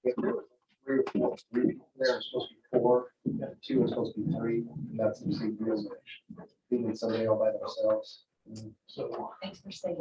There are supposed to be 4, 2 is supposed to be 3, and that's the same real. Leaving somebody all by themselves. So. Thanks for staying.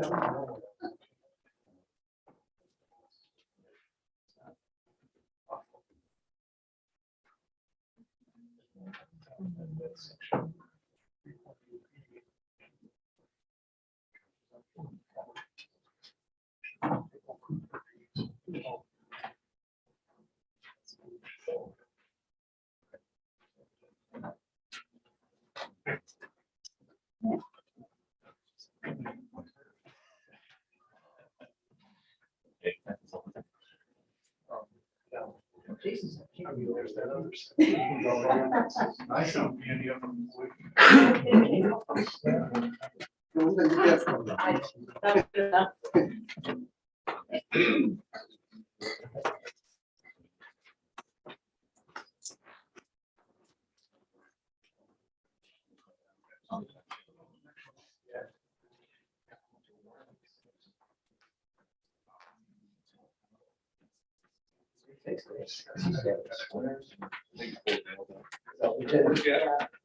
I don't any of them.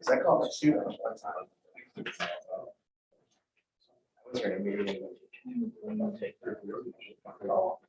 I call my student one time. I was in a meeting and I'll take their all.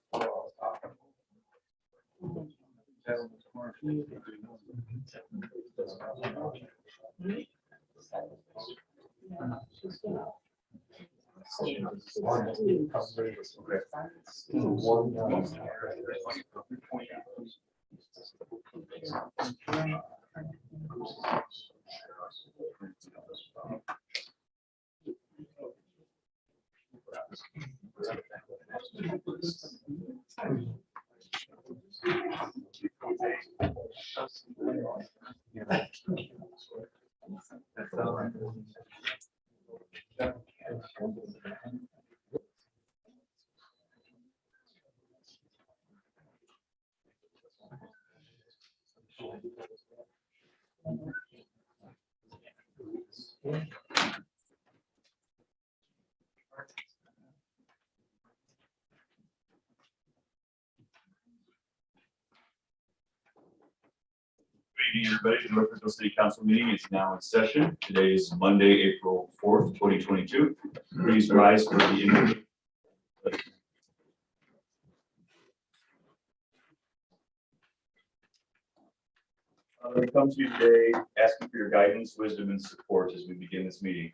Good evening, everybody. The Northridgeville City Council meeting is now in session. Today is Monday, April 4th, 2022. Please rise for the invocation. We come to you today asking for your guidance, wisdom, and support as we begin this meeting.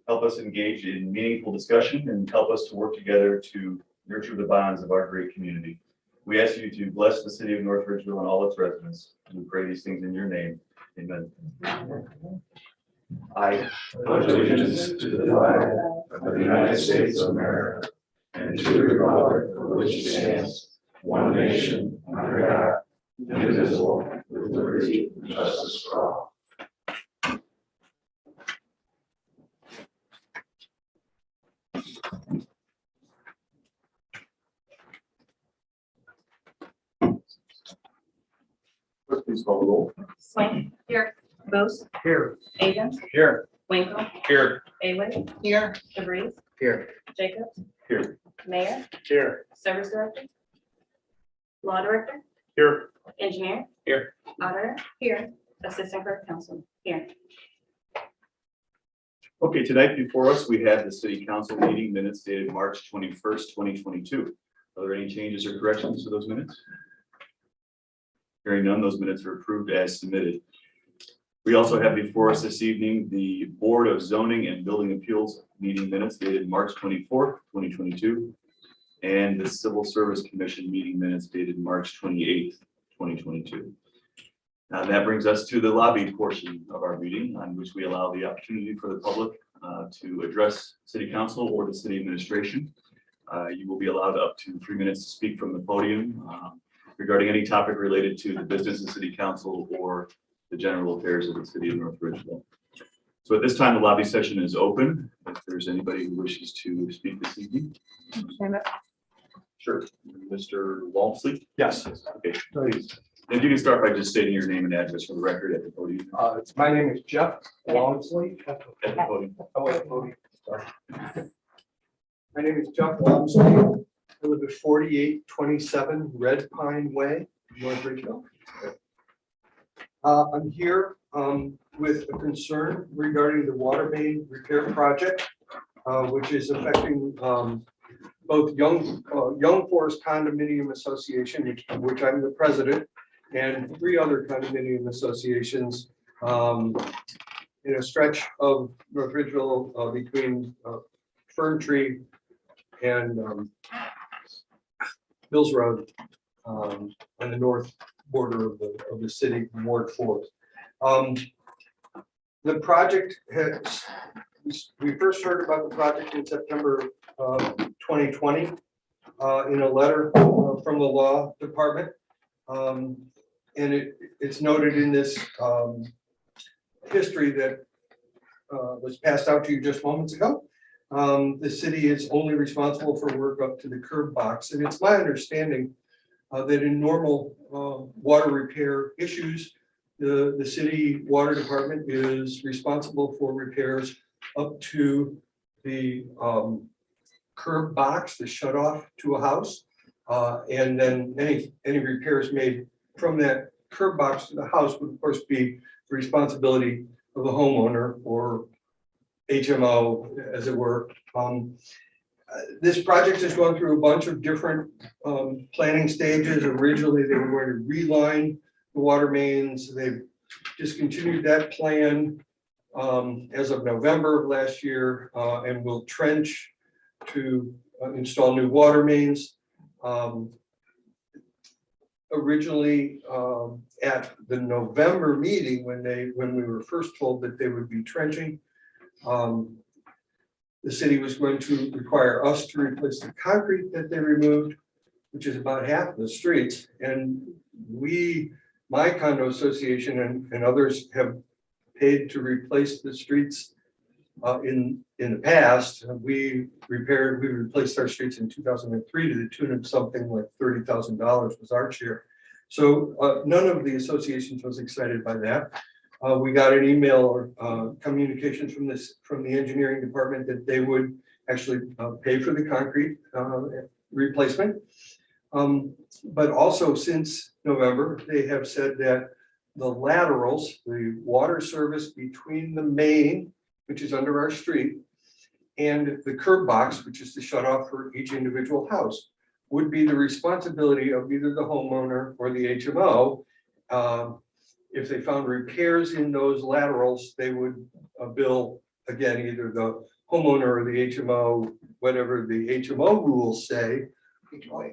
Help us engage in meaningful discussion and help us to work together to nurture the bonds of our great community. We ask you to bless the city of Northridgeville and all its residents. We pray these things in your name. Amen. I pledge allegiance to the flag of the United States of America and to the republic for which it stands, one nation, under God, indivisible, with liberty and justice for all. Please call the roll. Swain. Here. Bose. Here. Adams. Here. Winkle. Here. Away. Here. DeVries. Here. Jacobs. Here. Mayor. Here. Service Director. Law Director. Here. Engineer. Here. Auditor. Here. Assistant Clerk Council. Here. Okay, tonight before us, we have the city council meeting minutes dated March 21st, 2022. Are there any changes or corrections to those minutes? Hearing none, those minutes are approved as submitted. We also have before us this evening the Board of Zoning and Building Appeals meeting minutes dated March 24th, 2022, and the Civil Service Commission meeting minutes dated March 28th, 2022. Now that brings us to the lobby portion of our meeting, on which we allow the opportunity for the public to address City Council or the City Administration. You will be allowed up to 3 minutes to speak from the podium regarding any topic related to the business of City Council or the general affairs of the City of Northridgeville. So at this time, the lobby session is open. If there's anybody who wishes to speak this evening. Sure. Mr. Walmsley? Yes. Okay, please. If you can start by just stating your name and address for the record at the podium. My name is Jeff Walmsley. At the podium. Oh, wait, podium. Sorry. My name is Jeff Walmsley. I live at 4827 Red Pine Way, You want to break it up? I'm here with a concern regarding the water main repair project, which is affecting both Young Forest Condominium Association, which I'm the president, and 3 other condominium associations in a stretch of North Ridgeville between Fern Tree and Mills Road on the north border of the city, Ward 4. The project has, we first heard about the project in September 2020 in a letter from the law department. And it's noted in this history that was passed out to you just moments ago. The city is only responsible for work up to the curb box. And it's my understanding that in normal water repair issues, the city water department is responsible for repairs up to the curb box, the shut off to a house. And then any repairs made from that curb box to the house would of course be the responsibility of the homeowner or HMO, as it were. This project has gone through a bunch of different planning stages. Originally, they were going to reline the water mains. They've discontinued that plan as of November of last year and will trench to install new water mains. Originally, at the November meeting, when we were first told that they would be trenching, the city was going to require us to replace the concrete that they removed, which is about half of the streets. And my condo association and others have paid to replace the streets in the past. We replaced our streets in 2003 to the tune of something like $30,000 was our share. So none of the associations was excited by that. We got an email or communications from the engineering department that they would actually pay for the concrete replacement. But also since November, they have said that the laterals, the water service between the main, which is under our street, and the curb box, which is the shut off for each individual house, would be the responsibility of either the homeowner or the HMO. If they found repairs in those laterals, they would bill, again, either the homeowner or the HMO, whatever the HMO rules say. HOA.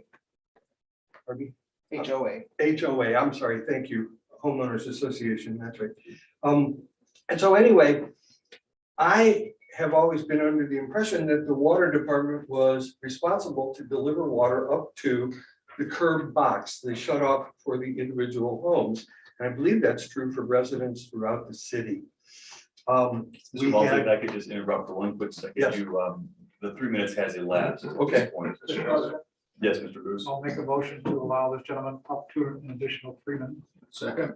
Pardon me? HOA. HOA, I'm sorry, thank you, Homeowners Association, that's right. And so anyway, I have always been under the impression that the water department was responsible to deliver water up to the curb box, the shut off for the individual homes. And I believe that's true for residents throughout the city. Mr. Walter, if I could just interrupt for one quick second. Yes. The 3 minutes has elapsed. at this Okay. point. Mr. President, Yes, Mr. Bruce. I'll make a motion to allow this gentleman up to an additional 3 minutes. Second.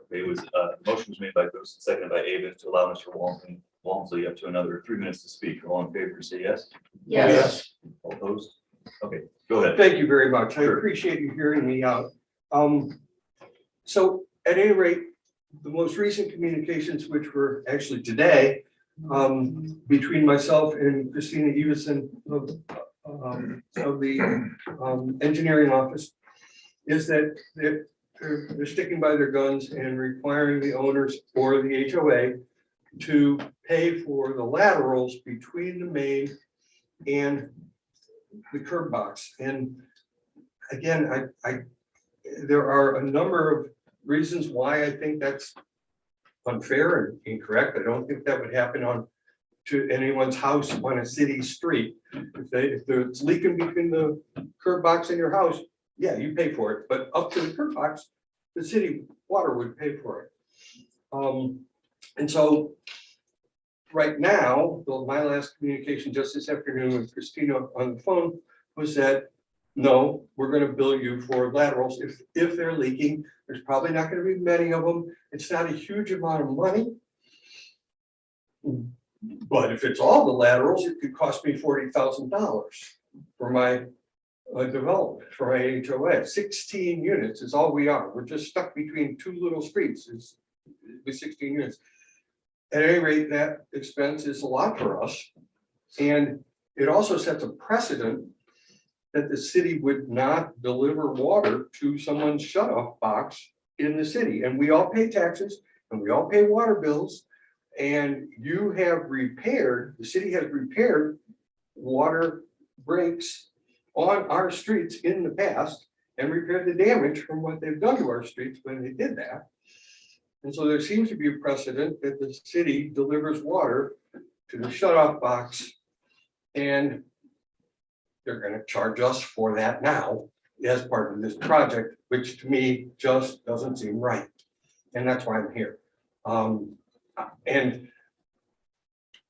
It was, motion was made by Bruce and seconded by Avis to allow Mr. Walmsley up to another 3 minutes to speak. All in favor, say yes. Yes. All opposed? Okay, go ahead. Thank you very much. I Sure. appreciate you hearing me out. So at any rate, the most recent communications, which were actually today, between myself and Christina Everson of the engineering office, is that they're sticking by their guns and requiring the owners or the HOA to pay for the laterals between the main and the curb box. And again, there are a number of reasons why I think that's unfair and incorrect. I don't think that would happen to anyone's house on a city street. If it's leaking between the curb box and your house, yeah, you pay for it, but up to the curb box, the city water would pay for it. And so right now, my last communication just this afternoon with Christina on the phone was that, no, we're going to bill you for laterals if they're leaking. There's probably not going to be many of them. It's not a huge amount of money. But if it's all the laterals, it could cost me $40,000 for my development for HOA. 16 units is all we are. We're just stuck between two little streets. It's with 16 units. At any rate, that expense is a lot for us. And it also sets a precedent that the city would not deliver water to someone's shut-off box in the city. And we all pay taxes and we all pay water bills. And you have repaired, the city has repaired water breaks on our streets in the past and repaired the damage from what they've done to our streets when they did that. And so there seems to be a precedent that the city delivers water to the shut-off box, and they're going to charge us for that now as part of this project, which to me just doesn't seem right. And that's why I'm here. And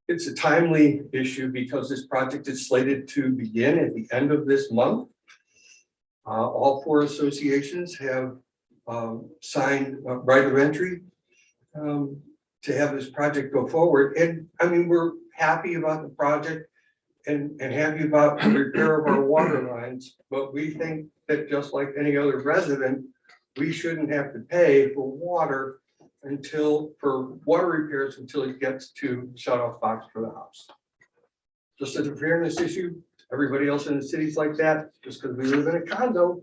it's a timely issue because this project is slated to begin at the end of this month. All four associations have signed a right of entry to have this project go forward. And I mean, we're happy about the project and happy about the repair of our water lines, but we think that just like any other resident, we shouldn't have to pay for water for water repairs until it gets to shut off box for the house. Just as a fairness issue, everybody else in the cities like that, just because we live in a condo,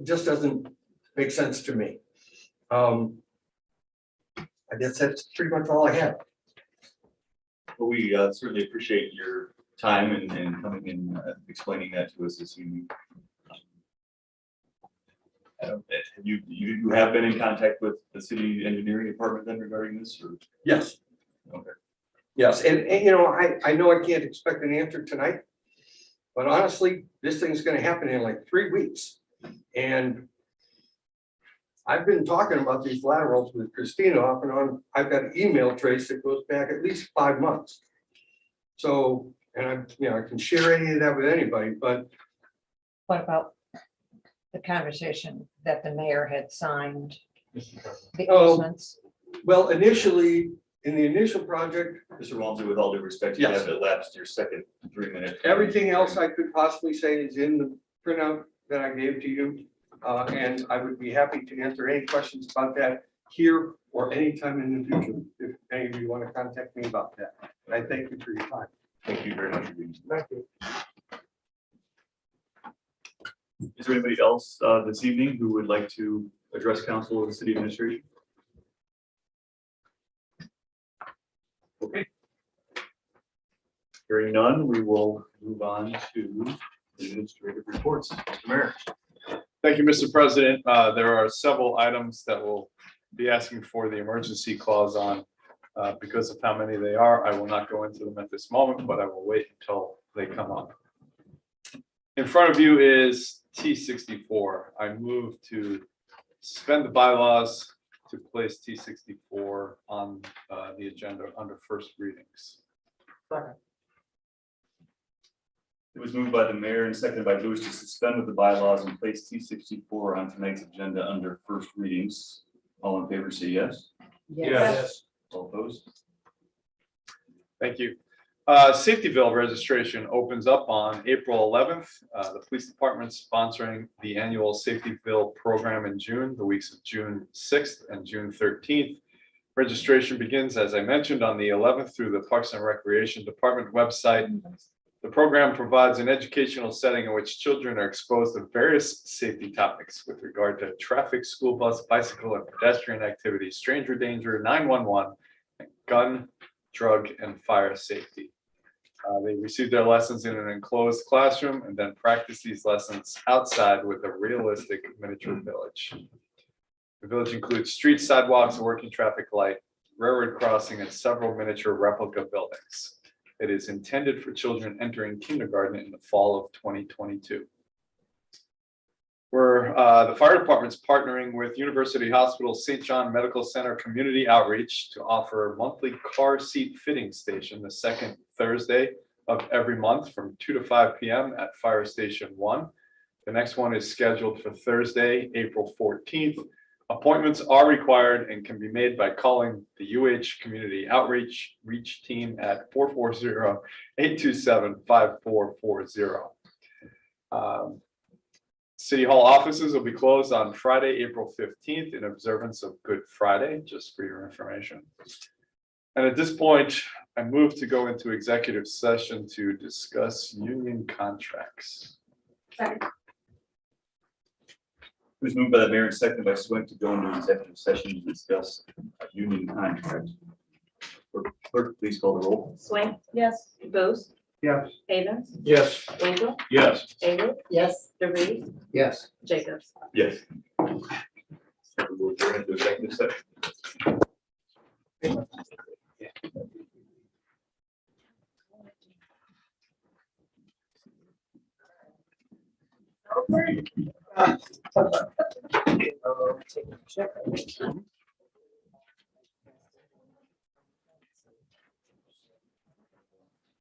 just doesn't make sense to me. I guess that's pretty much all I have. Well, we certainly appreciate your time and coming in explaining that to us this evening. You have been in contact with the city engineering department then regarding this, or? Yes. Okay. Yes, and you know I can't expect an answer tonight, but honestly, this thing's going to happen in like 3 weeks, and I've been talking about these laterals with Christina off and on. I've got an email trace that goes back at least 5 months. So, and I can share any of that with anybody, but What about the conversation that the mayor had signed the Oh. easements? well, initially in the initial project, Mr. Walmsley, with all due respect, you Yes. have elapsed your second 3-minute. everything else I could possibly say is in the printout that I gave to you. And I would be happy to answer any questions about that here or anytime in the future, if any of you want to contact me about that. I thank you for your time. Thank you very much for being here. Thank you. Is there anybody else this evening who would like to address council or the city administration? Okay. Hearing none, we will move on to administrative reports. Mr. Mayor. Thank you, Mr. President. There are several items that we'll be asking for the emergency clause on. Because of how many they are, I will not go into them at this moment, but I will wait until they come up. In front of you is T64. I move to suspend the bylaws to place T64 on the agenda under first readings. It was moved by the mayor and seconded by Lewis to suspend with the bylaws and place T64 on tonight's agenda under first readings. All in favor, say yes. Yes. All opposed? Thank you. Safetyville registration opens up on April 11th. The police department sponsoring the annual Safetyville program in June, the weeks of June 6th and June 13th. Registration begins, as I mentioned, on the 11th through the Parks and Recreation Department website. The program provides an educational setting in which children are exposed to various safety topics with regard to traffic, school bus, bicycle, and pedestrian activities, stranger danger, 911, and gun, drug, and fire safety. They receive their lessons in an enclosed classroom and then practice these lessons outside with a realistic miniature village. The village includes streets, sidewalks, a working traffic light, railroad crossing, and several miniature replica buildings. It is intended for children entering kindergarten in the fall of 2022. The fire department's partnering with University Hospital St. John Medical Center Community Outreach to offer a monthly car seat fitting station the second Thursday of every month from 2 to 5 p.m. at Fire Station 1. The next one is scheduled for Thursday, April 14th. Appointments are required and can be made by calling the UH Community Outreach team at 440-827-5440. City Hall offices will be closed on Friday, April 15th in observance of Good Friday, just for your information. And at this point, I move to go into executive session to discuss union contracts. Second. It was moved by the mayor and seconded by Swint to go into executive session to discuss a union contract. Clerk, please call the roll. Swing. Yes. Bose. Yes. Havens. Yes. Winkel. Yes. Ayler. Yes. DeVries. Yes. Jacobs. Yes. We'll go into executive session.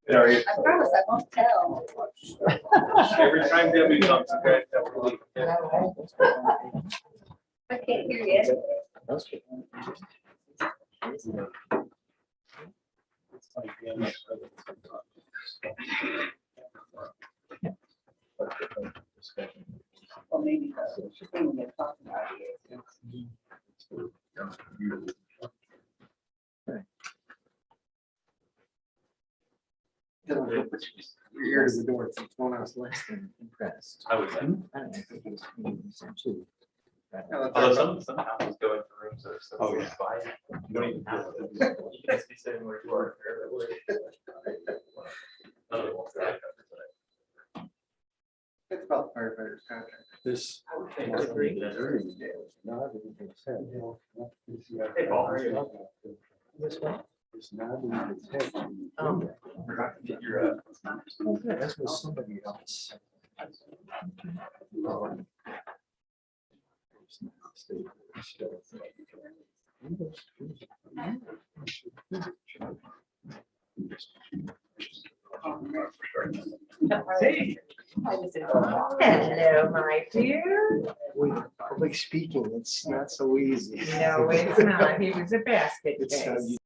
I promise I won't tell. Every time Debbie comes, you guys have to leave. I can't hear you. Well, maybe that's what you're thinking of talking about here. Your ear to the door, it's going on. Less than impressed. I was. I don't know, I think it was too. Although some houses go into rooms that are so. Oh, yeah. quiet, You don't even have to. You can just be sitting where you are. It's about firefighters contract. This. Hey, Paul. This one? It's not even intention. Forgot to get your, Oh, good, that's with somebody else. Hey. I was in a call. Hello, my dear. Public speaking, it's not so easy. No, it's not. He was a basket It's, case.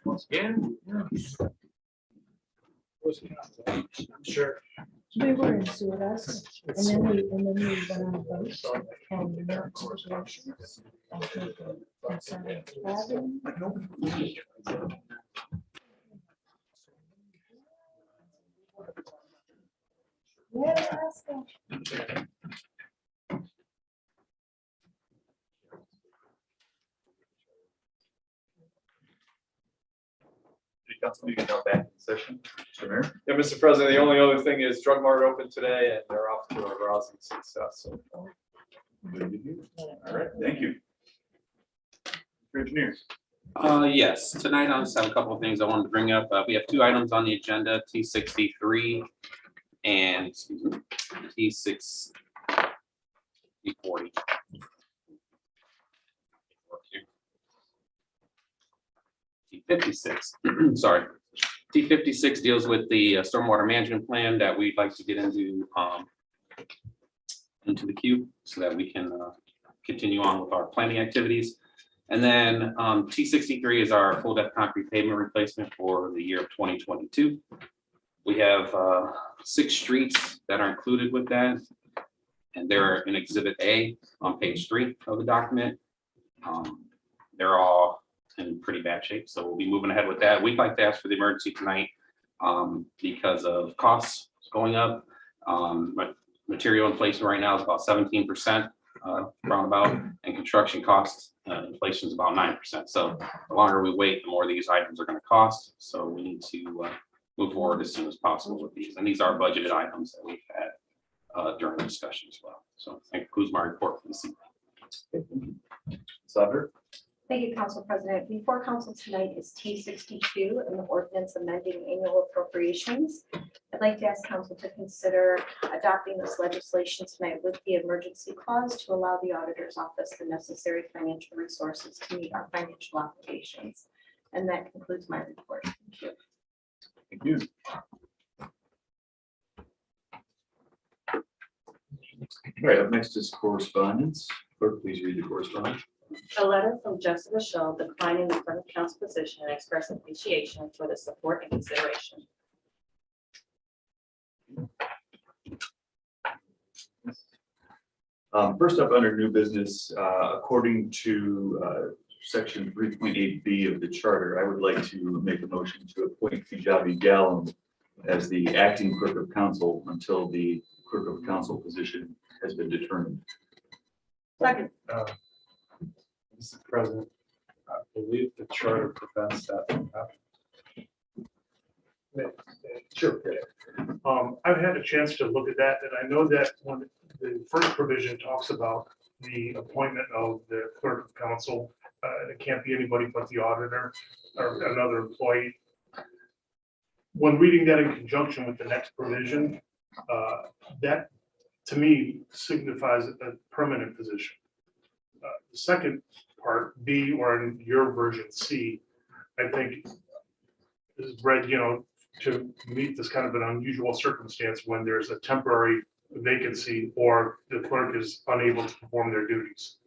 Once again. I'm sure. We were in Sudas, and then we went on a boat and we went to the oceans and taken concerning cabin. Yeah, Alaska. City Council meeting now back in session. Mr. Mayor. Yeah, Mr. President, the only other thing is Drug Mart opened today and they're off to a rousing success. So All right, thank you. Mr. Engineers. Yes, tonight I just have a couple of things I wanted to bring up. We have two items on the agenda, T63 and T6. T40. T56, sorry. T56 deals with the stormwater management plan that we'd like to get into the queue so that we can continue on with our planning activities. And then T63 is our full depth concrete pavement replacement for the year of 2022. We have 6 streets that are included with that. And they're in Exhibit A on page 3 of the document. They're all in pretty bad shape, so we'll be moving ahead with that. We'd like to ask for the emergency tonight because of costs going up. But material inflation right now is about 17% roundabout, and construction costs inflation is about 9%. So the longer we wait, the more these items are going to cost. So we need to move forward as soon as possible with these. And these are budgeted items that we've had during the discussion as well. So that concludes my report for this evening. Sauter. Thank you, Council President. Before Council tonight is T62 and the ordinance amending annual appropriations. I'd like to ask Council to consider adopting this legislation tonight with the emergency clause to allow the auditor's office the necessary financial resources to meet our financial obligations. And that concludes my report. Thank you. Thank you. All right, up next is correspondence. Clerk, please read the correspondence. A letter from Jessica Shull declining the front of council position and express appreciation for the support and consideration. First up, under new business, according to section 3.8B of the charter, I would like to make a motion to appoint Kajabi Gallam as the acting clerk of council until the clerk of council position has been determined. Second. Mr. President, I believe the charter prevents that from happening. Sure. I've had a chance to look at that, and I know that when the first provision talks about the appointment of the clerk of council, it can't be anybody but the auditor or another employee. When reading that in conjunction with the next provision, that to me signifies a permanent position. The second part, B, or in your version C, I think is read, to meet this kind of an unusual circumstance when there's a temporary vacancy or the clerk is unable to perform their duties.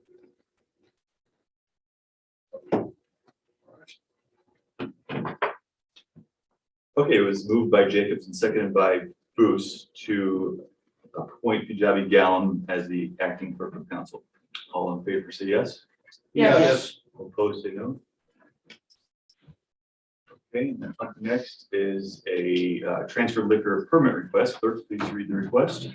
Okay, it was moved by Jacobs and seconded by Bruce to appoint Kajabi Gallam as the acting clerk of council. All in favor, say yes. Yes. Opposed, say no. Okay, and then up next is a transfer liquor permit request. Clerk, please read the request.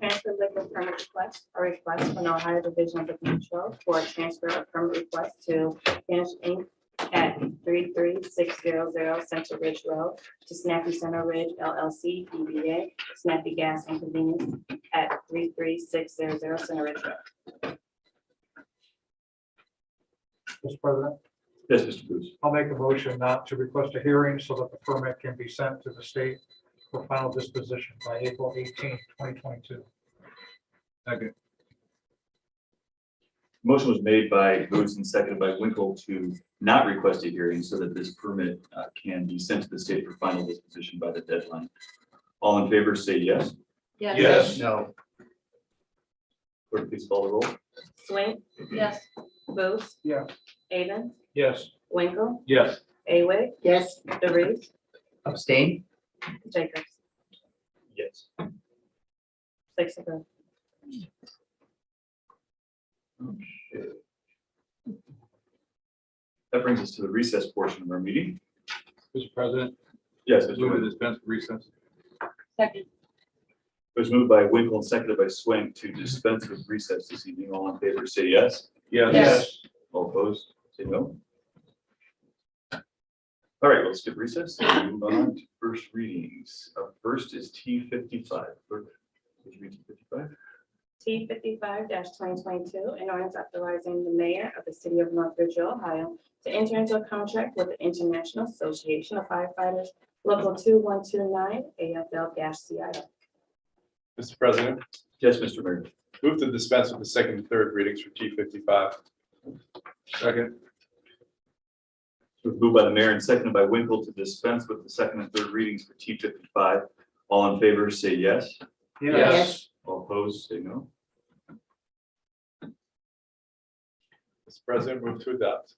Transfer liquor permit request, a request from the Ohio Division of the Control for a transfer of permit request to Finish Inc. at 33600 Central Ridge Road to Snappy Center Ridge LLC DBA Snappy Gas and Convenience at 33600 Center Ridge Road. Mr. President, Yes, Mr. Bruce. I'll make a motion not to request a hearing so that the permit can be sent to the state for final disposition by April 18th, 2022. Second. Motion was made by Bruce and seconded by Winkle to not request a hearing so that this permit can be sent to the state for final disposition by the deadline. All in favor, say yes. Yes. No. Clerk, please call the roll. Swain. Yes. Booth. Yeah. Avon. Yes. Winkel. Yes. Away. Yes. DeReese. Abstain? Jacobs. Yes. 6-0. Okay. That brings us to the recess portion of our meeting. Mr. President, Yes, move Mr. to Wayne. dispense with recess. Second. It was moved by Winkle and seconded by Swank to dispense with recess this evening. All in favor, say yes. Yes. All opposed, say no. All right, let's skip recess and move on to first readings. First is T55. Clerk, would you read T55? T55-2022, an ordinance authorizing the mayor of the city of North Ridgeville, Ohio, to enter into a contract with the International Association of Firefighters, Local 2129, AFL-CIO. Mr. President, Yes, Mr. Mayor. move to dispense with the second and third readings for T55. Second. It was moved by the mayor and seconded by Winkle to dispense with the second and third readings for T55. All in favor, say yes. Yes. All opposed, say no. Mr. President, move to adopt.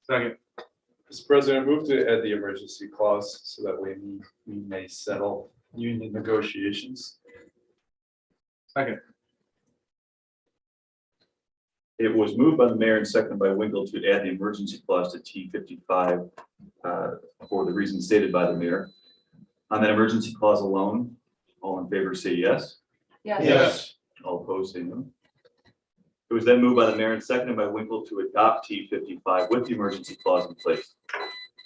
Second. Mr. President, move to add the emergency clause so that we may settle union negotiations. Second. It was moved by the mayor and seconded by Winkle to add the emergency clause to T55 for the reasons stated by the mayor. On that emergency clause alone, all in favor say yes. Yes. All opposed say no. It was then moved by the mayor and seconded by Winkle to adopt T55 with the emergency clause in place. Are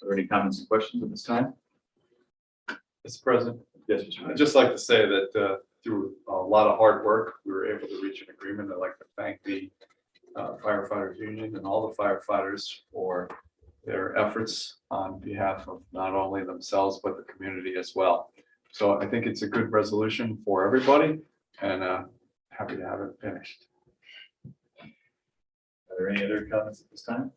there any comments and questions at this time? Mr. President, Yes, Mr. I'd Mayor. just like to say that through a lot of hard work, we were able to reach an agreement. I'd like to thank the firefighters union and all the firefighters for their efforts on behalf of not only themselves, but the community as well. So I think it's a good resolution for everybody and happy to have it finished. Are there any other comments at this time?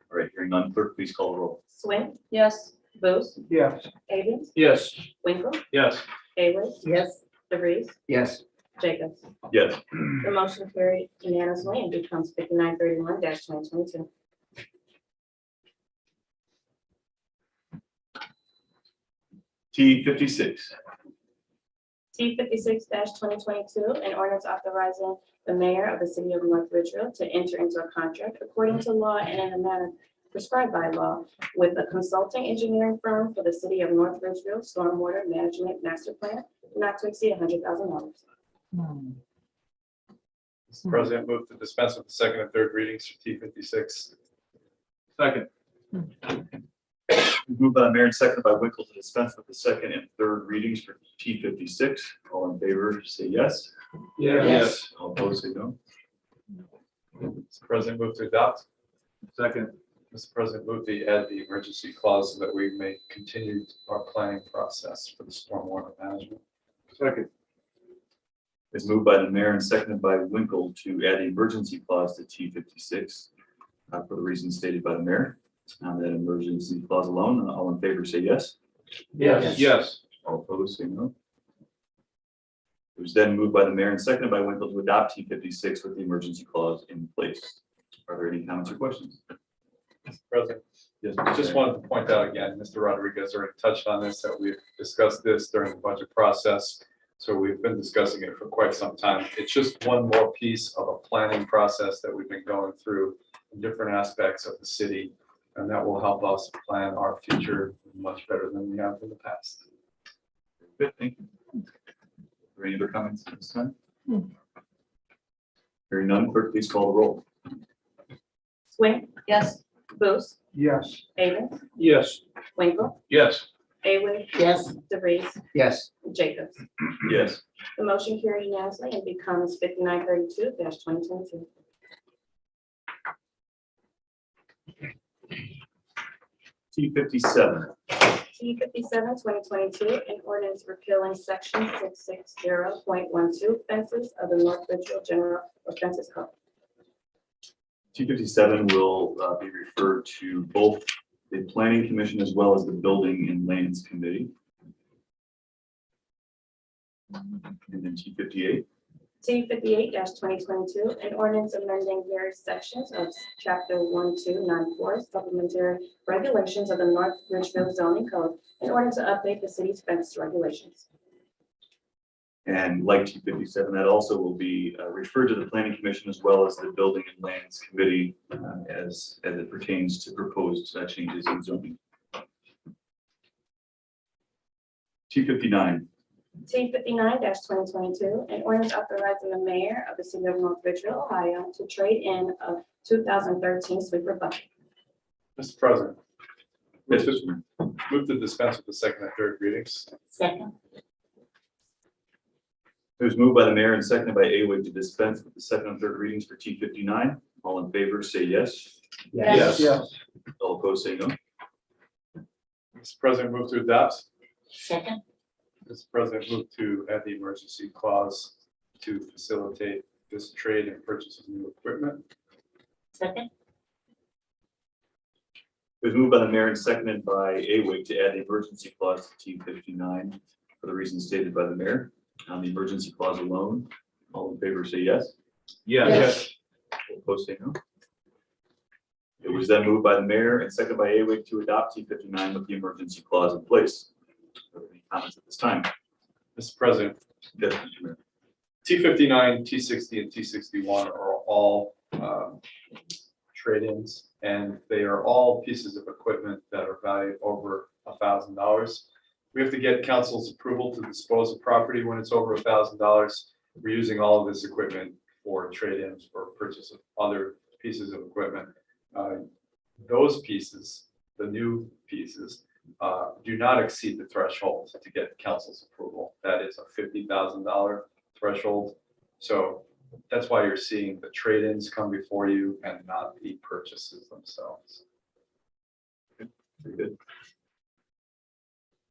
All right, hearing none, clerk, please call the roll. Swin. Yes. Booth. Yes. Avon. Yes. Winkle. Yes. Away. Yes. DeReese. Yes. Jacobs. Yes. The motion carried unanimously and becomes 5931-2022. T56. T56-2022, an ordinance authorizing the mayor of the city of North Ridgeville to enter into a contract according to law and in a manner prescribed by law with a consulting engineering firm for the city of North Ridgeville Stormwater Management Master Plan, not to exceed $100,000. Mr. President, move to dispense with the second and third readings for T56. Second. Moved by the mayor and seconded by Winkle to dispense with the second and third readings for T56. All in favor, say yes. Yes. All opposed, say no. Mr. President, move to adopt. Second. Mr. President, move to add the emergency clause so that we may continue our planning process for the stormwater management. Second. It's moved by the mayor and seconded by Winkle to add the emergency clause to T56 for the reasons stated by the mayor. On that emergency clause alone, all in favor say yes. Yes. All opposed say no. It was then moved by the mayor and seconded by Winkle to adopt T56 with the emergency clause in place. Are there any comments or questions? Mr. President, Yes. I just wanted to point out again, Mr. Rodriguez already touched on this, that we've discussed this during the budget process. So we've been discussing it for quite some time. It's just one more piece of a planning process that we've been going through in different aspects of the city. And that will help us plan our future much better than we have in the past. Good, thank you. Are there any other comments at this time? Hearing none, clerk, please call the roll. Swin. Yes. Booth. Yes. Avon. Yes. Winkle. Yes. Away. Yes. DeReese. Yes. Jacobs. Yes. The motion carried unanimously and becomes 5932-2022. T57. T57-2022, an ordinance repealing section 660.12 fences of the North Ridgeville General Offenses Code. T57 will be referred to both the planning commission as well as the building and lands committee. And then T58. T58 2022, an ordinance amending various sections of chapter 1294 supplementary regulations of the North Ridgeville zoning code in order to update the city's fence regulations. And like T57, that also will be referred to the planning commission as well as the building and lands committee as it pertains to proposed changes in zoning. T59. T59 2022, an ordinance authorizing the mayor of the city of North Ridgeville, Ohio, to trade in a 2013 sweeper bucket. Mr. President, Yes, Mr. Mayor. move to dispense with the second and third readings. Second. It was moved by the mayor and seconded by Awig to dispense with the second and third readings for T59. All in favor, say yes. Yes. All opposed, say no. Mr. President, move to adopt. Second. Mr. President, move to add the emergency clause to facilitate this trade and purchase of new equipment. Second. It was moved by the mayor and seconded by Awig to add the emergency clause to T59 for the reasons stated by the mayor. On the emergency clause alone, all in favor, say yes. Yes. All opposed, say no. It was then moved by the mayor and seconded by Awig to adopt T59 with the emergency clause in place. Are there any comments at this time? Mr. President, Yes, Mr. Mayor. T59, T60, and T61 are all trade-ins, and they are all pieces of equipment that are valued over $1,000. We have to get council's approval to dispose of property when it's over $1,000. We're using all of this equipment for trade-ins or purchase of other pieces of equipment. Those pieces, the new pieces, do not exceed the threshold to get council's approval. That is a $50,000 threshold. So that's why you're seeing the trade-ins come before you and not the purchases themselves. Very good.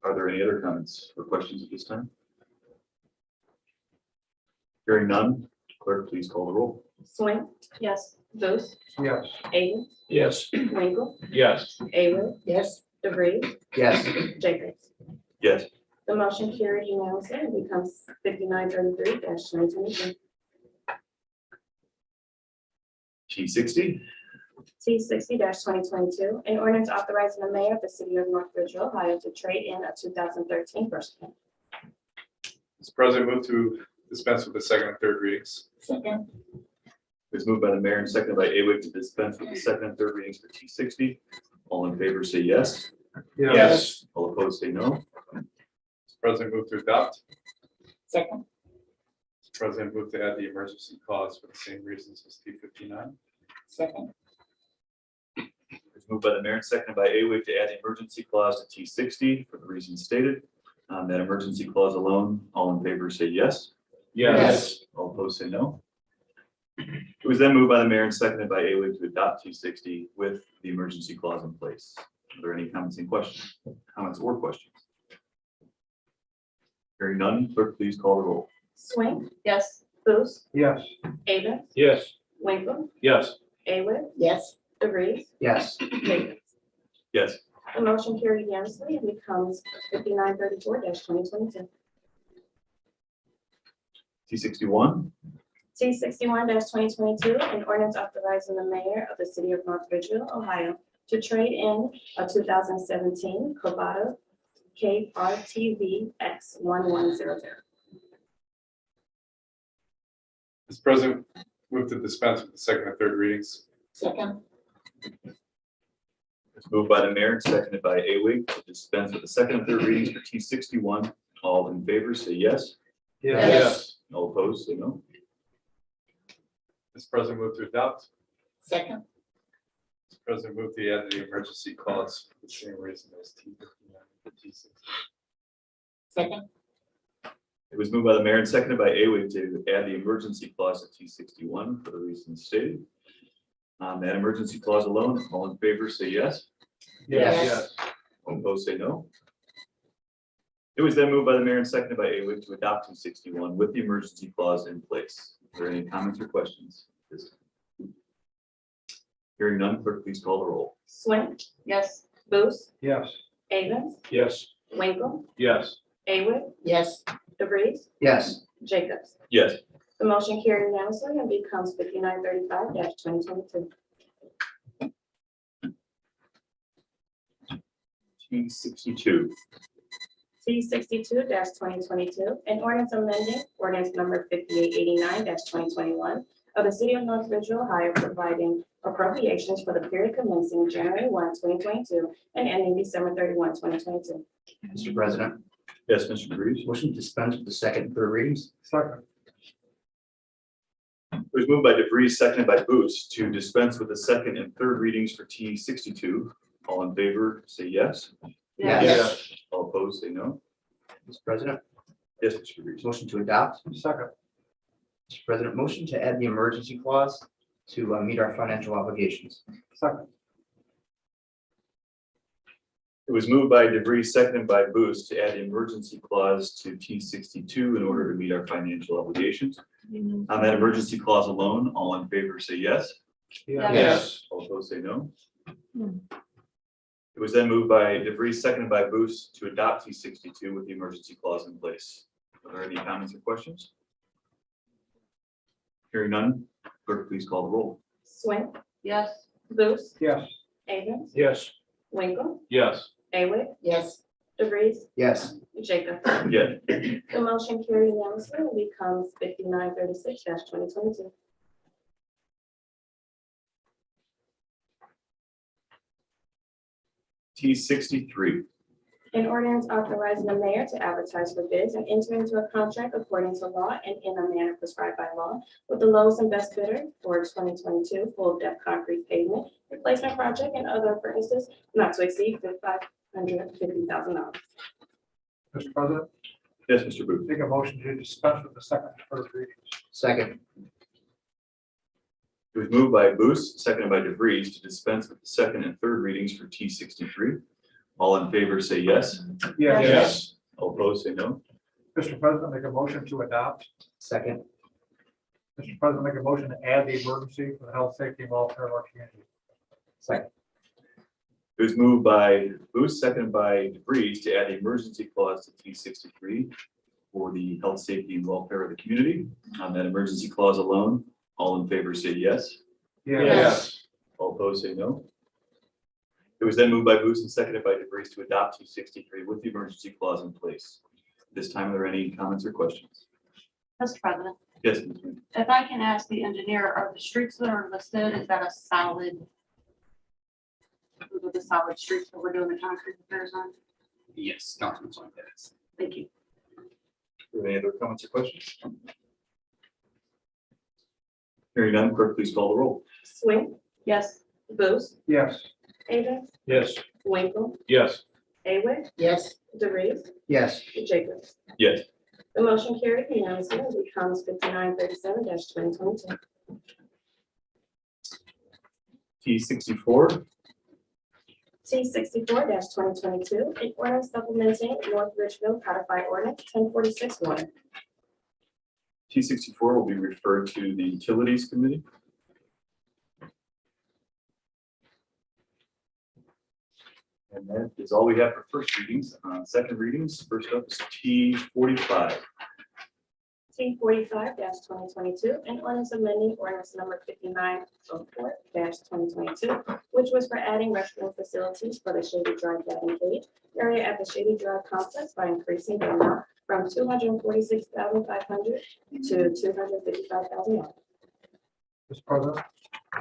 Are there any other comments or questions at this time? Hearing none, clerk, please call the roll. Swing. Yes. Booth. Yes. Aiden. Yes. Winkle. Yes. Award. Yes. DeVries. Yes. Jacobs. Yes. The motion carried unanimously and becomes 5933 2022. T60. T60 2022, an ordinance authorizing the mayor of the city of North Ridgeville, Ohio, to trade in a 2013 first Camp. Mr. President, move to dispense with the second and third readings. Second. It's moved by the mayor and seconded by Awig to dispense with the second and third readings for T60. All in favor, say yes. Yes. All opposed, say no. Mr. President, move to adopt. Second. Mr. President, move to add the emergency clause for the same reasons as T59. Second. It's moved by the mayor and seconded by Awig to add the emergency clause to T60 for the reasons stated. On that emergency clause alone, all in favor, say yes. Yes. All opposed, say no. It was then moved by the mayor and seconded by Awig to adopt T60 with the emergency clause in place. Are there any comments and questions? Comments or questions? Hearing none, clerk, please call the roll. Swing. Yes. Booth. Yes. Avon. Yes. Winkle. Yes. Award. Yes. DeVries. Yes. Jacobs. Yes. The motion carried unanimously and becomes 5934 2022. T61. T61 2022, an ordinance authorizing the mayor of the city of North Ridgeville, Ohio, to trade in a 2017 Kubota KRTV X1100. Mr. President, move to dispense with the second and third readings. Second. It's moved by the mayor and seconded by Awig to dispense with the second and third readings for T61. All in favor, say yes. Yes. All opposed, say no. Mr. President, move to adopt. Second. Mr. President, move to add the emergency clause for the same reason as T59 and T60. Second. It was moved by the mayor and seconded by Awig to add the emergency clause to T61 for the reasons stated. On that emergency clause alone, all in favor, say yes. Yes. All opposed, say no. It was then moved by the mayor and seconded by Awig to adopt T61 with the emergency clause in place. Are there any comments or questions? Hearing none, clerk, please call the roll. Swing. Yes. Booth. Yes. Avon. Yes. Winkle. Yes. Award. Yes. DeVries, Yes. Jacobs. Yes. The motion carried unanimously and becomes 5935-2022. T62. C62-2022, an ordinance amending ordinance number 5889-2021 of the city of North Ridgeville, Ohio, providing appropriations for the period commencing January 1, 2022 and ending December 31, 2022. Mr. President, Yes, Mr. DeVries. motion to dispense with the second and third readings. Second. It was moved by DeVries, seconded by Booth, to dispense with the second and third readings for T62. All in favor, say yes. Yes. All opposed, say no. Mr. President, Yes, Mr. DeVries. motion to adopt. Second. Mr. President, motion to add the emergency clause to meet our financial obligations. Second. It was moved by DeVries, seconded by Booth, to add the emergency clause to T62 in order to meet our financial obligations. On that emergency clause alone, all in favor say yes. Yes. All opposed say no. Hmm. It was then moved by DeVries, seconded by Booth, to adopt T62 with the emergency clause in place. Are there any comments or questions? Hearing none, clerk, please call the roll. Swink, Yes. Booth, Yes. Abrams, Yes. Winkle, Yes. Aywick, Yes. DeVries, Yes. Jacobs. Yes. The motion carried unanimously and becomes 5936-2022. T63. An ordinance authorizing the mayor to advertise for bids and enter into a contract according to law and in a manner prescribed by law with the lowest and best bidder for 2022 full depth concrete pavement replacement project and other appurtenances not to exceed $550,000. Mr. President, Yes, Mr. Booth. make a motion to dispense with the second and third readings. Second. It was moved by Booth, seconded by DeVries, to dispense with the second and third readings for T63. All in favor say yes. Yes. All opposed say no. Mr. President, make a motion to adopt. Second. Mr. President, make a motion to add the emergency for the health, safety, and welfare of our community. Second. It was moved by Booth, seconded by DeVries, to add the emergency clause to T63 for the health, safety, and welfare of the community. On that emergency clause alone, all in favor say yes. All opposed say no. It was then moved by Booth and seconded by DeVries to adopt T63 with the emergency clause in place. This time, are there any comments or questions? Mr. President, Yes, Ms. Green. if I can ask the engineer, are the streets that are listed, is that a solid? Those are the solid streets that we're doing the concrete repairs on? Yes, Councilman Swink, that is. Thank you. Are there any other comments or questions? Hearing none, clerk, please call the roll. Swink, Yes. Booth, Yes. Abrams, Yes. Winkle, Yes. Aywick, Yes. DeVries, Yes. Jacobs. Yes. The motion carried unanimously and becomes 5937-2022. T64. T64-2022, an ordinance supplementing North Ridgeville Codified Ordinance 1046-1. T64 will be referred to the Utilities Committee. And that is all we have for first readings. Second readings, first up is T45. T45-2022, an ordinance amending ordinance number 5904-2022, which was for adding restroom facilities for the Shady Drive Cabin Cage area at the Shady Drive complex by increasing the amount from $246,500 to $255,000. Mr. President,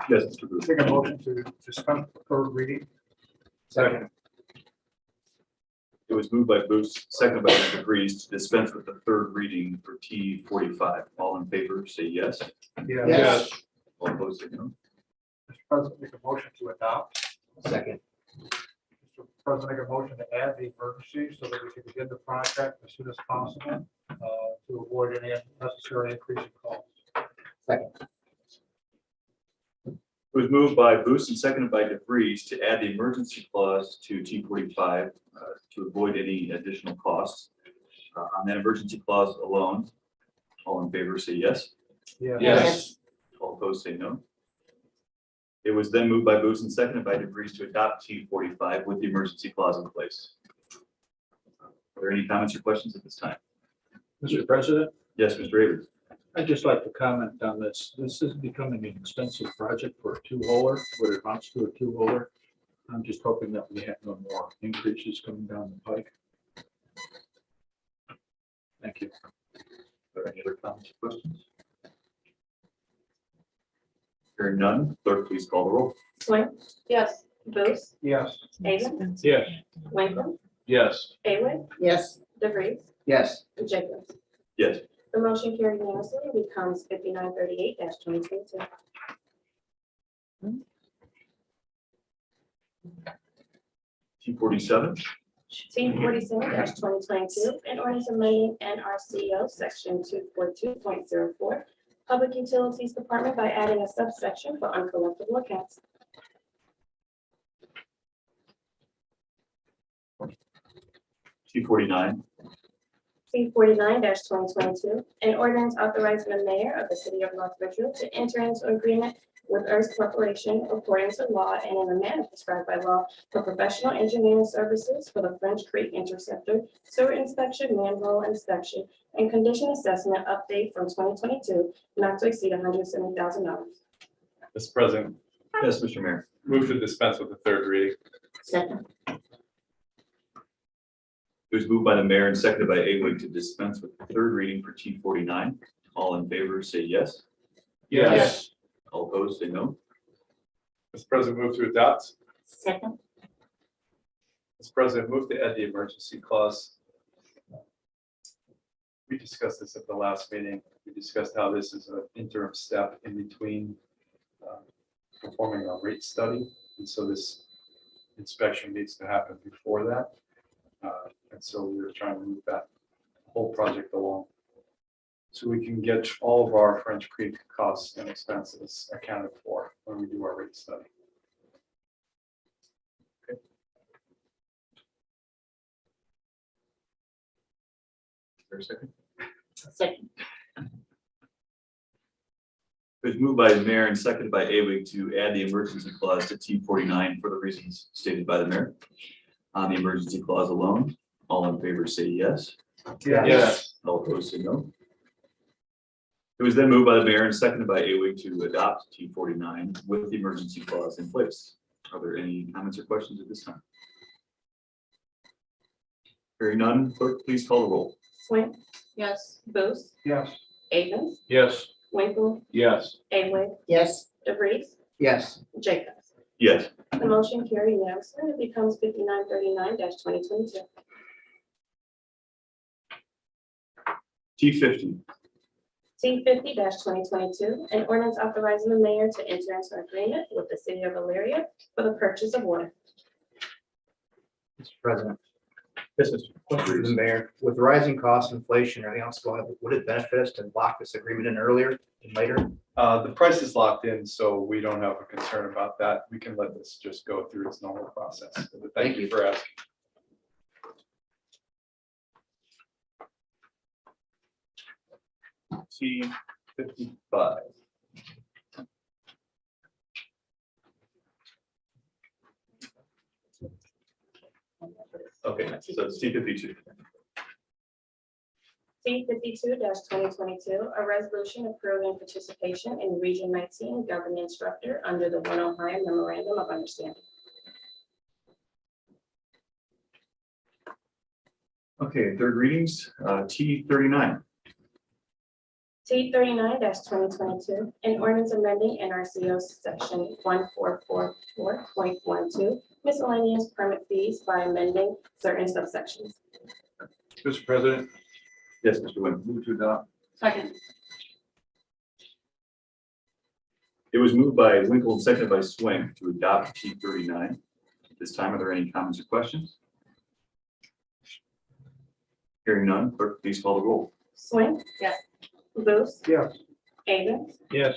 Yes, Mr. Booth. make a motion to dispense with the third reading. Second. It was moved by Booth, seconded by DeVries to dispense with the third reading for T45. All in favor, say yes. Yes. All opposed, say no. Mr. President, make a motion to adopt. Second. Mr. President, make a motion to add the emergency so that we can begin the project as soon as possible to avoid any unnecessary increase in costs. Second. It was moved by Booth and seconded by DeVries to add the emergency clause to T45 to avoid any additional costs. On that emergency clause alone, all in favor say yes. Yes. All opposed say no. It was then moved by Booth and seconded by DeVries to adopt T45 with the emergency clause in place. Are there any comments or questions at this time? Mr. President, Yes, Mr. Avery. I'd just like to comment on this. This is becoming an expensive project for a two-holer, what it amounts to a two-holer. I'm just hoping that we have no more increases coming down the pike. Thank you. Are there any other comments or questions? Hearing none, clerk, please call the roll. Swing. Yes. Booth. Yes. Avon. Yes. Winkle. Yes. Away. Yes. DeVries. Yes. Jacobs. Yes. The motion carried unanimously and becomes 5938-2022. T47. T 47-2022, an ordinance amending NRCO section 242.04, Public Utilities Department by adding a subsection for uncollectible accounts. T49. T 49-2022, an ordinance authorizing the mayor of the city of North Ridgeville to enter into agreement with Earth Corporation according to law and in a manner prescribed by law for professional engineering services for the French Creek Interceptor, sewer inspection, manhole inspection, and condition assessment update from 2022, not to exceed $170,000. Mr. President, Yes, Mr. Mayor. move to dispense with the third reading. Second. It was moved by the mayor and seconded by Awig to dispense with the third reading for T49. All in favor, say yes. Yes. All opposed, say no. Mr. President, move to adopt. Second. Mr. President, move to add the emergency clause. We discussed this at the last meeting. We discussed how this is an interim step in between performing a rate study. And so this inspection needs to happen before that. And so we were trying to move that whole project along so we can get all of our French Creek costs and expenses accounted for when we do our rate study. Is there a second? Second. It was moved by the mayor and seconded by Awig to add the emergency clause to T49 for the reasons stated by the mayor. On the emergency clause alone, all in favor say yes. Yes. All opposed say no. It was then moved by the mayor and seconded by Awig to adopt T49 with the emergency clause in place. Are there any comments or questions at this time? Hearing none, clerk, please call the roll. Swing. Yes. Booth. Yes. Avon. Yes. Winkle. Yes. Away. Yes. DeVries. Yes. Jacobs. Yes. The motion carried unanimously and it becomes 5939-2022. T50. T 50-2022, an ordinance authorizing the mayor to enter into an agreement with the city of Elyria for the purchase of water. Mr. President, Yes, Mr. question to the mayor. With rising costs, inflation, and everything else going on, would it benefit us to lock this agreement in earlier and later? The price is locked in, so we don't have a concern about that. We can let this just go through its normal process. But thank you for asking. T55. Okay, so it's T52. T 52-2022, a resolution approving participation in Region 19 government instructor under the One Ohio Memorandum of Understanding. Okay, third readings, T39. T 39-2022, an ordinance amending NRCO section 1444.12, miscellaneous permit fees by amending certain subsections. Mr. President, Yes, Mr. Wynn. move to adopt. Second. It was moved by Winkle and seconded by Swing to adopt T39. At this time, are there any comments or questions? Hearing none, clerk, please call the roll. Swing. Yes. Booth. Yes. Avon. Yes.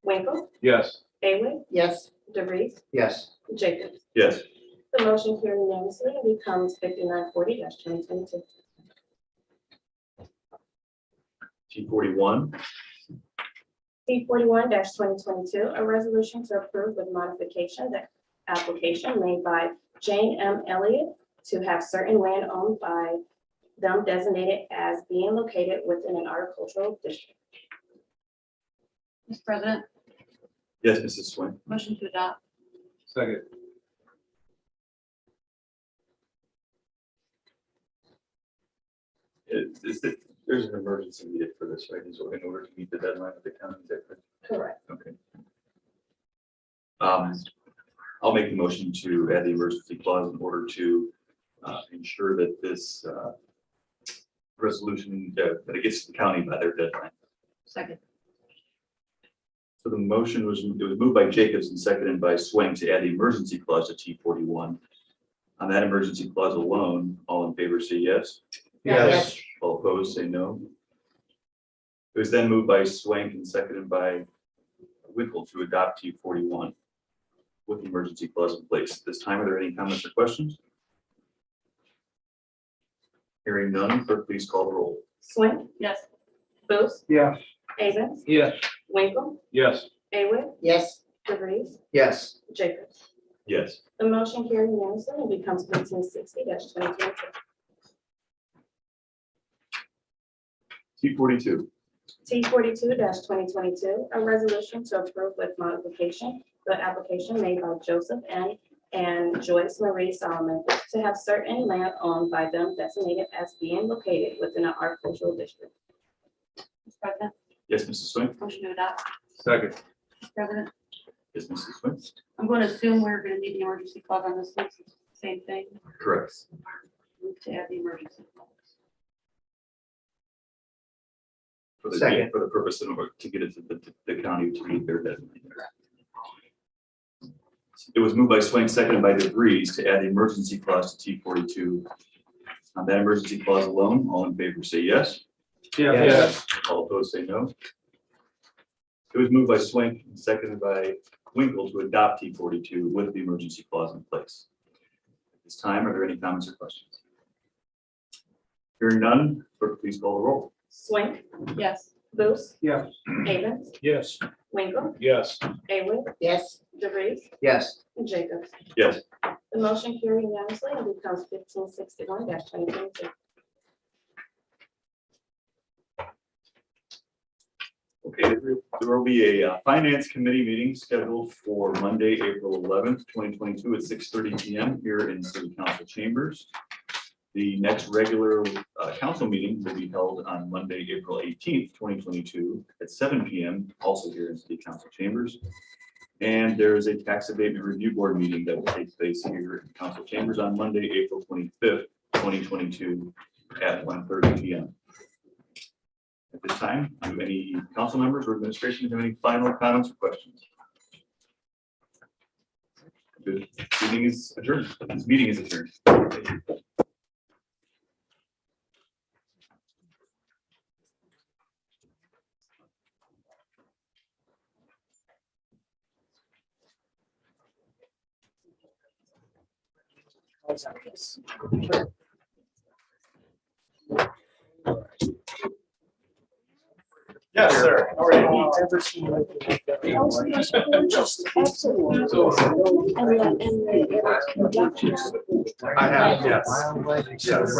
Winkle. Yes. Away. Yes. DeVries. Yes. Jacobs. Yes. The motion carried unanimously and becomes 5940-2022. T41. T 41-2022, a resolution to approve with modification the application made by Jane M. Elliott to have certain land owned by them designated as being located within an agricultural district. Mr. President, Yes, Mrs. Swing. motion to adopt. Second. There's an emergency needed for this, right? So in order to meet the deadline of the county, is that correct? Correct. Okay. I'll make the motion to add the emergency clause in order to ensure that this resolution, that it gets to the county by their deadline. Second. So the motion was moved by Jacobs and seconded by Swank to add the emergency clause to T41. On that emergency clause alone, all in favor say yes. Yes. All opposed say no. It was then moved by Swank and seconded by Winkle to adopt T41 with the emergency clause in place. At this time, are there any comments or questions? Hearing none, clerk, please call the roll. Swink, Yes. Booth, Yes. Avens, Yes. Winkle, Yes. Haywood, Yes. DeVries, Yes. Jacobs. Yes. The motion carried unanimously and becomes 1560-2022. T42. T42-2022, a resolution to approve with modification the application made by Joseph N. and Joyce Marie Solomon to have certain land owned by them designated as being located within an agricultural district. Mr. President, Yes, Mrs. Swink. motion to adopt. Second. Mr. President, Yes, Mrs. Swink. I'm going to assume we're going to need the emergency clause on this one. Same thing. Correct. Move to add the emergency clause. For the, Second. for the purpose in order to get it to the county to meet their deadline. It was moved by Swank, seconded by DeVries to add the emergency clause to T42. On that emergency clause alone, all in favor say yes. Yes. All opposed say no. It was moved by Swank and seconded by Winkle to adopt T42 with the emergency clause in place. At this time, are there any comments or questions? Hearing none, clerk, please call the roll. Swink, Yes. Booth, Yes. Avens, Yes. Winkle, Yes. Haywood, Yes. DeVries, Yes. Jacobs. Yes. The motion carried unanimously and becomes 1561-2022. Okay, there will be a finance committee meeting scheduled for Monday, April 11th, 2022 at 6:30 p.m. here in City Council chambers. The next regular council meeting will be held on Monday, April 18th, 2022 at 7 p.m. also here in City Council chambers. And there is a tax abatement review board meeting that will take place here in council chambers on Monday, April 25th, 2022 at 1:30 p.m. At this time, do any council members or administration have any final comments or questions? This meeting is adjourned. This meeting is adjourned. Thank you. Yes, sir. How are you? Absolutely. I have, yes. Yes.